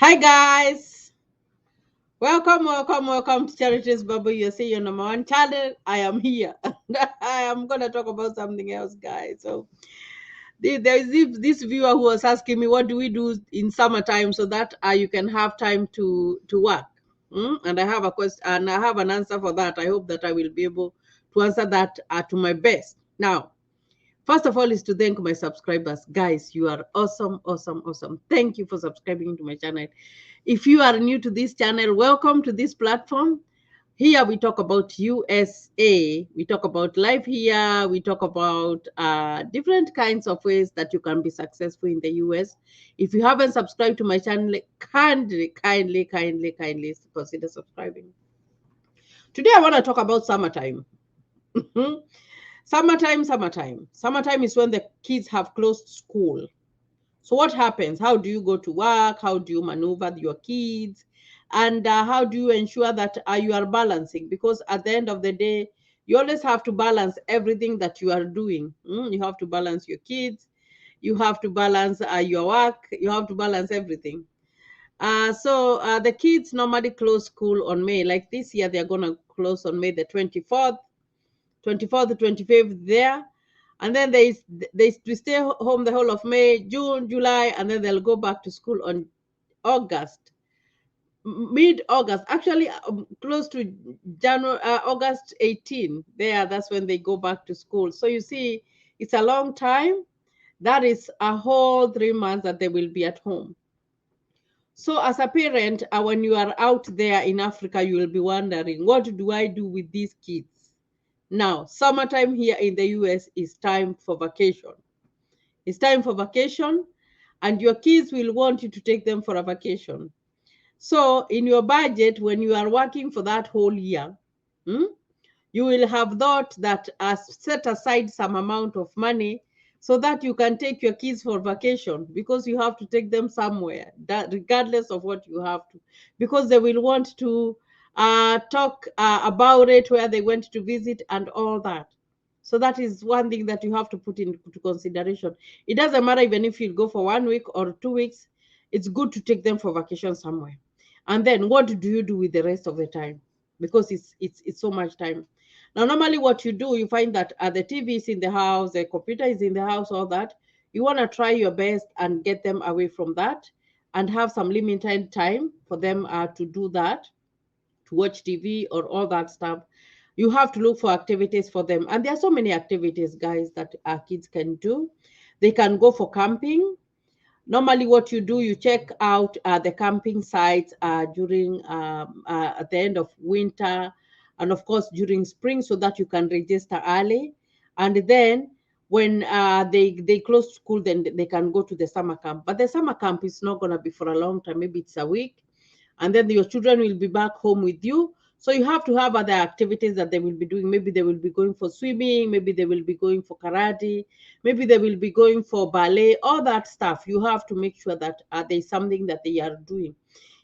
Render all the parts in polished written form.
Hi guys, welcome to Charities Bubble. You see your number one channel. I am here. I am gonna talk about something else, guys. So there is this viewer who was asking me, what do we do in summertime so that you can have time to work? And I have a question, and I have an answer for that. I hope that I will be able to answer that to my best. Now, first of all, is to thank my subscribers. Guys, you are awesome, awesome, awesome. Thank you for subscribing to my channel. If you are new to this channel, welcome to this platform. Here we talk about USA. We talk about life here. We talk about different kinds of ways that you can be successful in the US. If you haven't subscribed to my channel, kindly consider subscribing. Today I want to talk about summertime. Summertime is when the kids have closed school. So what happens? How do you go to work? How do you maneuver your kids? And how do you ensure that you are balancing? Because at the end of the day, you always have to balance everything that you are doing. You have to balance your kids. You have to balance your work. You have to balance everything. So the kids normally close school on May. Like this year, they're going to close on May the 24th, 25th there. And then they stay home the whole of May, June, July, and then they'll go back to school on August, mid-August, actually close to January, August 18. There, that's when they go back to school. So you see, it's a long time. That is a whole 3 months that they will be at home. So as a parent, when you are out there in Africa, you will be wondering, what do I do with these kids? Now, summertime here in the US is time for vacation. It's time for vacation, and your kids will want you to take them for a vacation. So, in your budget, when you are working for that whole year, you will have thought that set aside some amount of money so that you can take your kids for vacation, because you have to take them somewhere, that regardless of what you have to, because they will want to talk about it, where they went to visit and all that. So that is one thing that you have to put into consideration. It doesn't matter even if you go for 1 week or 2 weeks. It's good to take them for vacation somewhere. And then what do you do with the rest of the time? Because it's so much time. Now, normally what you do, you find that the TV is in the house, the computer is in the house, all that. You want to try your best and get them away from that and have some limited time for them to do that, to watch TV or all that stuff. You have to look for activities for them. And there are so many activities, guys, that our kids can do. They can go for camping. Normally, what you do, you check out the camping sites during at the end of winter, and of course during spring, so that you can register early. And then when they close school, then they can go to the summer camp. But the summer camp is not going to be for a long time. Maybe it's a week, and then your children will be back home with you. So you have to have other activities that they will be doing. Maybe they will be going for swimming, maybe they will be going for karate, maybe they will be going for ballet, all that stuff. You have to make sure that there's something that they are doing.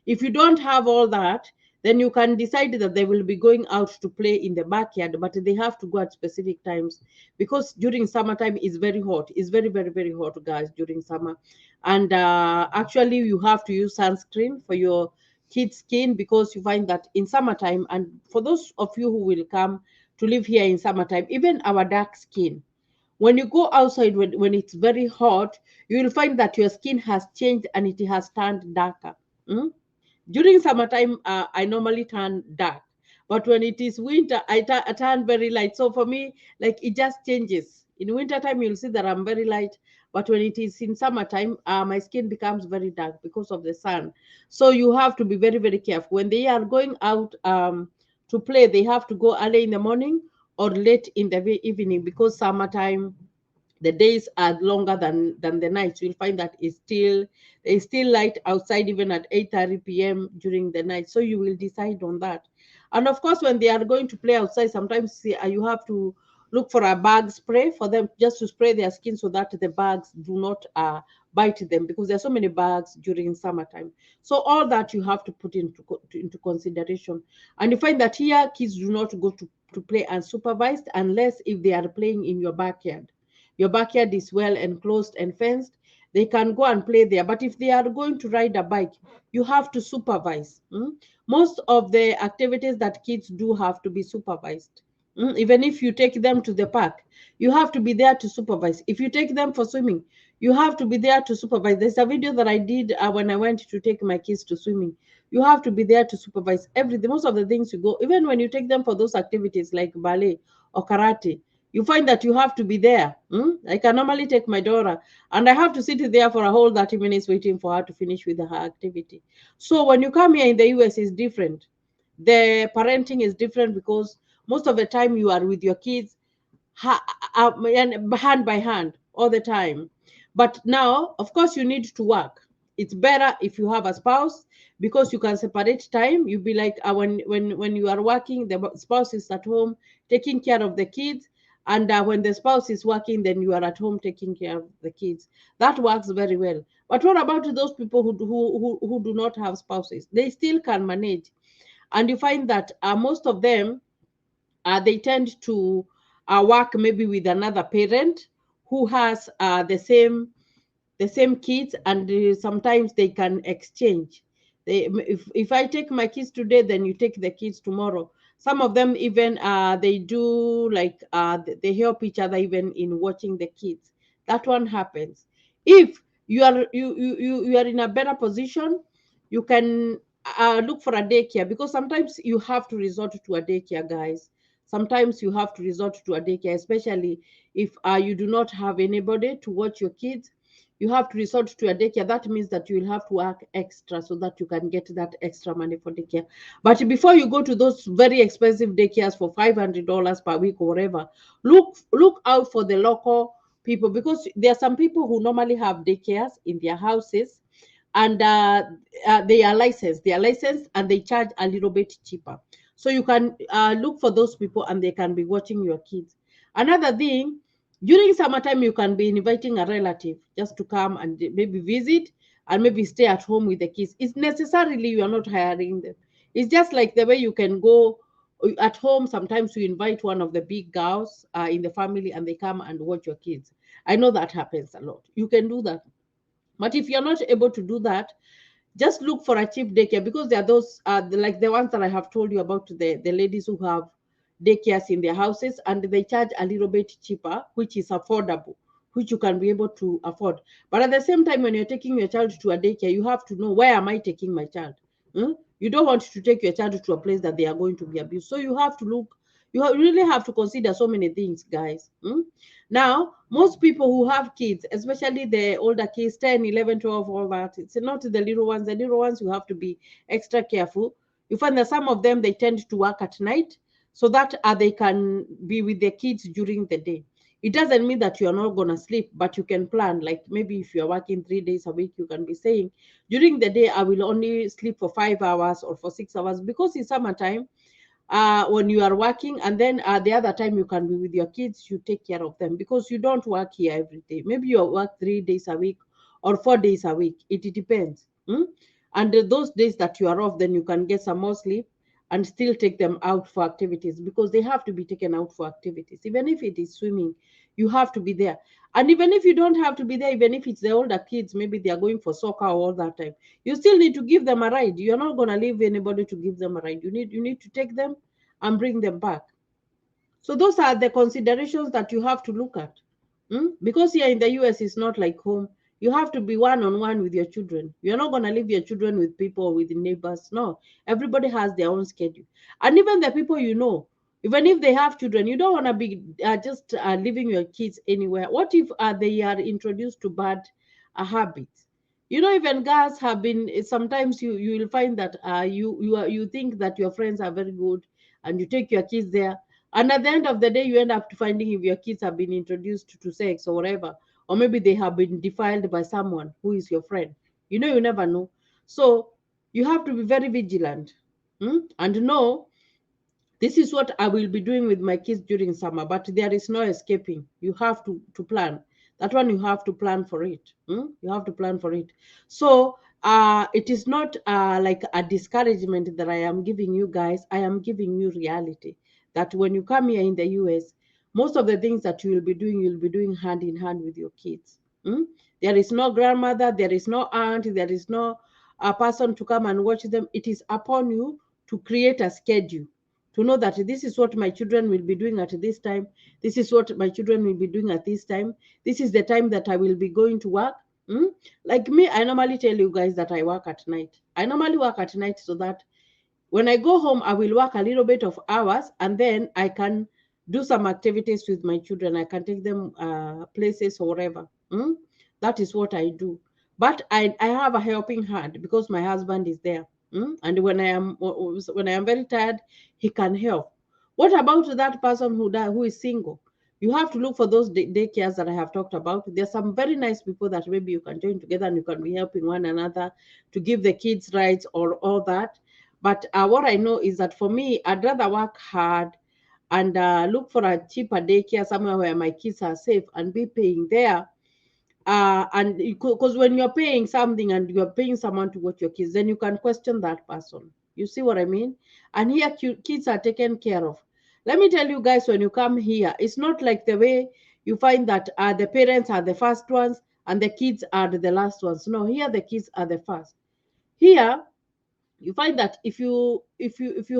If you don't have all that, then you can decide that they will be going out to play in the backyard, but they have to go at specific times, because during summertime it's very hot. It's very, very, very hot, guys, during summer. And actually, you have to use sunscreen for your kids' skin, because you find that in summertime, and for those of you who will come to live here in summertime, even our dark skin, when you go outside when it's very hot, you will find that your skin has changed and it has turned darker. Mm? During summertime, I normally turn dark, but when it is winter, I turn very light. So for me, like, it just changes. In winter time, you'll see that I'm very light, but when it is in summertime, my skin becomes very dark because of the sun. So you have to be very, very careful when they are going out to play. They have to go early in the morning or late in the evening, because summertime, the days are longer than the nights. You'll find that it's still light outside even at 8:30 p.m. during the night. So you will decide on that. And of course, when they are going to play outside, sometimes you have to look for a bug spray for them, just to spray their skin so that the bugs do not bite them, because there are so many bugs during summertime. So all that you have to put into consideration. And you find that here kids do not go to play unsupervised, unless if they are playing in your backyard. Your backyard is well enclosed and fenced. they can go and play there. But if they are going to ride a bike, you have to supervise. Most of the activities that kids do have to be supervised. Even if you take them to the park, you have to be there to supervise. If you take them for swimming, you have to be there to supervise. There's a video that I did when I went to take my kids to swimming. You have to be there to supervise everything. Most of the things you go, even when you take them for those activities like ballet or karate, you find that you have to be there. I can normally take my daughter and I have to sit there for a whole 30 minutes waiting for her to finish with her activity. So when you come here in the US, it's different. The parenting is different because most of the time you are with your kids and hand by hand all the time. But now, of course, you need to work. It's better if you have a spouse because you can separate time. You be like when you are working, the spouse is at home taking care of the kids, and when the spouse is working, then you are at home taking care of the kids. That works very well. But what about those people who do not have spouses? They still can manage, and you find that most of them they tend to work maybe with another parent who has the same kids, and sometimes they can exchange. If I take my kids today, then you take the kids tomorrow. Some of them even they do like they help each other even in watching the kids. That one happens. If you are in a better position, you can look for a daycare, because sometimes you have to resort to a daycare, guys. Sometimes you have to resort to a daycare, especially if you do not have anybody to watch your kids. You have to resort to a daycare. That means that you will have to work extra so that you can get that extra money for daycare. But before you go to those very expensive daycares for $500 per week or whatever, look out for the local people, because there are some people who normally have daycares in their houses, and they are licensed and they charge a little bit cheaper. So you can look for those people and they can be watching your kids. Another thing, during summertime, you can be inviting a relative just to come and maybe visit and maybe stay at home with the kids. It's necessarily you are not hiring them. It's just like the way you can go at home. Sometimes you invite one of the big girls in the family and they come and watch your kids. I know that happens a lot. You can do that. But if you're not able to do that, just look for a cheap daycare, because there are those like the ones that I have told you about, the ladies who have daycares in their houses and they charge a little bit cheaper, which is affordable, which you can be able to afford. But at the same time, when you're taking your child to a daycare, you have to know, where am I taking my child? You don't want to take your child to a place that they are going to be abused. So you have to look, really have to consider so many things, guys. Now, most people who have kids, especially the older kids, 10, 11, 12, all that, it's not the little ones. The little ones, you have to be extra careful. You find that some of them, they tend to work at night so that they can be with the kids during the day. It doesn't mean that you're not going to sleep, but you can plan. Like maybe if you're working 3 days a week, you can be saying, during the day, I will only sleep for 5 hours or for 6 hours, because in summertime, when you are working, and then the other time you can be with your kids, you take care of them, because you don't work here every day. Maybe you work 3 days a week or 4 days a week. It depends. And those days that you are off, then you can get some more sleep and still take them out for activities, because they have to be taken out for activities. Even if it is swimming, you have to be there. And even if you don't have to be there, even if it's the older kids, maybe they are going for soccer all that time, you still need to give them a ride. You're not going to leave anybody to give them a ride. You need to take them and bring them back. So those are the considerations that you have to look at. Because here in the US, it's not like home. You have to be one-on-one with your children. You're not going to leave your children with people, with neighbors. No, everybody has their own schedule. And even the people you know, even if they have children, you don't want to be just leaving your kids anywhere. What if they are introduced to bad habits? Even girls have been. Sometimes you will find that you think that your friends are very good, and you take your kids there, and at the end of the day, you end up finding if your kids have been introduced to sex or whatever, or maybe they have been defiled by someone who is your friend. You never know. So you have to be very vigilant, and know this is what I will be doing with my kids during summer, but there is no escaping. You have to plan. That one, you have to plan for it. You have to plan for it. So it is not like a discouragement that I am giving you guys. I am giving you reality that when you come here in the US, most of the things that you will be doing hand in hand with your kids. There is no grandmother, there is no aunt, there is no person to come and watch them. It is upon you to create a schedule, to know that this is what my children will be doing at this time. This is what my children will be doing at this time. This is the time that I will be going to work. Mm? Like me, I normally tell you guys that I work at night. I normally work at night so that when I go home, I will work a little bit of hours and then I can do some activities with my children. I can take them places or whatever. Mm? That is what I do. But I have a helping hand because my husband is there. Mm? And when I am very tired, he can help. What about that person who is single? You have to look for those daycares that I have talked about. There's some very nice people that maybe you can join together and you can be helping one another to give the kids rights or all that. But what I know is that for me, I'd rather work hard and look for a cheaper daycare somewhere where my kids are safe and be paying there. And because when you're paying something and you're paying someone to watch your kids, then you can question that person. You see what I mean? And here, kids are taken care of. Let me tell you guys, when you come here, it's not like the way you find that the parents are the first ones and the kids are the last ones. No, here the kids are the first. Here, you find that if you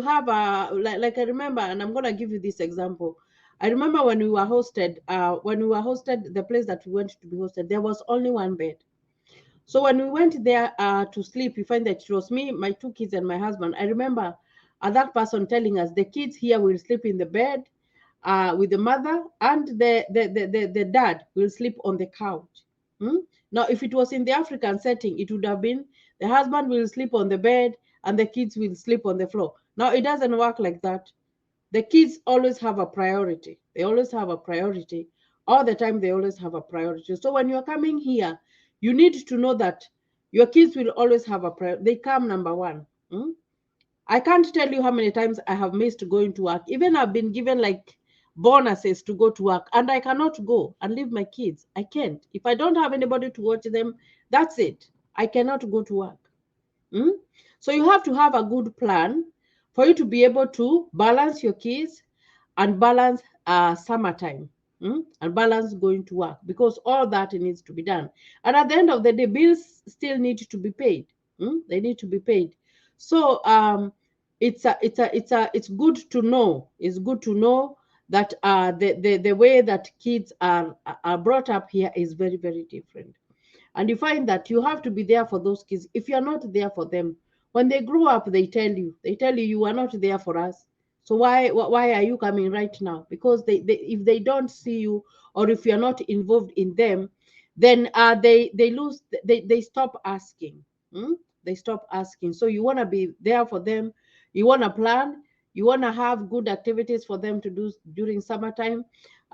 have a like I remember, and I'm gonna give you this example. I remember when we were hosted, the place that we went to be hosted, there was only one bed. So when we went there to sleep, you find that it was me, my two kids, and my husband. I remember that person telling us the kids here will sleep in the bed with the mother, and the dad will sleep on the couch. Hmm? Now, if it was in the African setting, it would have been the husband will sleep on the bed and the kids will sleep on the floor. Now, it doesn't work like that. The kids always have a priority. They always have a priority. All the time, they always have a priority. So when you're coming here, you need to know that your kids will always have a priority. They come number one. Hmm? I can't tell you how many times I have missed going to work. Even I've been given like bonuses to go to work, and I cannot go and leave my kids. I can't. If I don't have anybody to watch them, that's it. I cannot go to work. Mm? So you have to have a good plan for you to be able to balance your kids and balance summertime, and balance going to work, because all that needs to be done. And at the end of the day, bills still need to be paid. They need to be paid. So it's good to know. It's good to know that the way that kids are brought up here is very, very different. And you find that you have to be there for those kids. If you're not there for them, when they grow up, they tell you you are not there for us. So why are you coming right now? Because they if they don't see you, or if you're not involved in them, then they lose, they stop asking. Hmm? They stop asking. So you want to be there for them. You want to plan. You want to have good activities for them to do during summertime.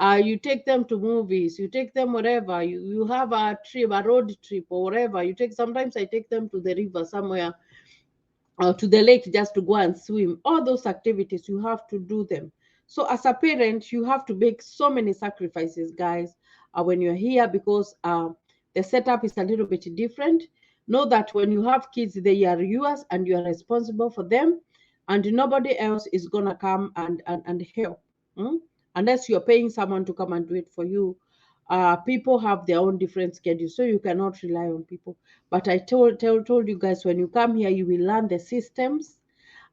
You take them to movies, you take them wherever, you have a trip, a road trip or whatever. Sometimes I take them to the river somewhere or to the lake just to go and swim. All those activities, you have to do them. So as a parent, you have to make so many sacrifices, guys, when you're here, because the setup is a little bit different. Know that when you have kids, they are yours and you are responsible for them, and nobody else is going to come and help. mm? Unless you're paying someone to come and do it for you. People have their own different schedules, so you cannot rely on people. But I told you guys, when you come here, you will learn the systems,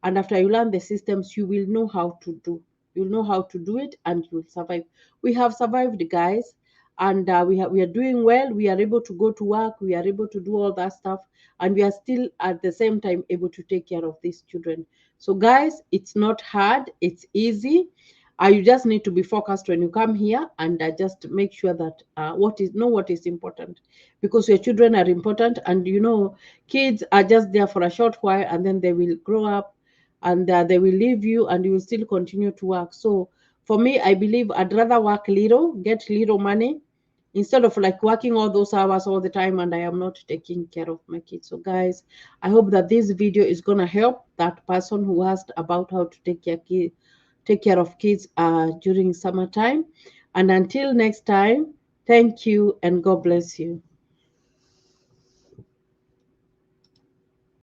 and after you learn the systems, you will know how to do. You'll know how to do it, and you'll survive. We have survived, guys, and we are doing well. We are able to go to work. We are able to do all that stuff, and we are still at the same time able to take care of these children. So, guys, it's not hard. It's easy. You just need to be focused when you come here, and just make sure that what is important, because your children are important, and kids are just there for a short while, and then they will grow up, and they will leave you, and you will still continue to work. So for me, I believe I'd rather work little, get little money, instead of like working all those hours all the time and I am not taking care of my kids. So guys, I hope that this video is going to help that person who asked about how to take care of kids during summertime. And until next time, thank you and God bless you.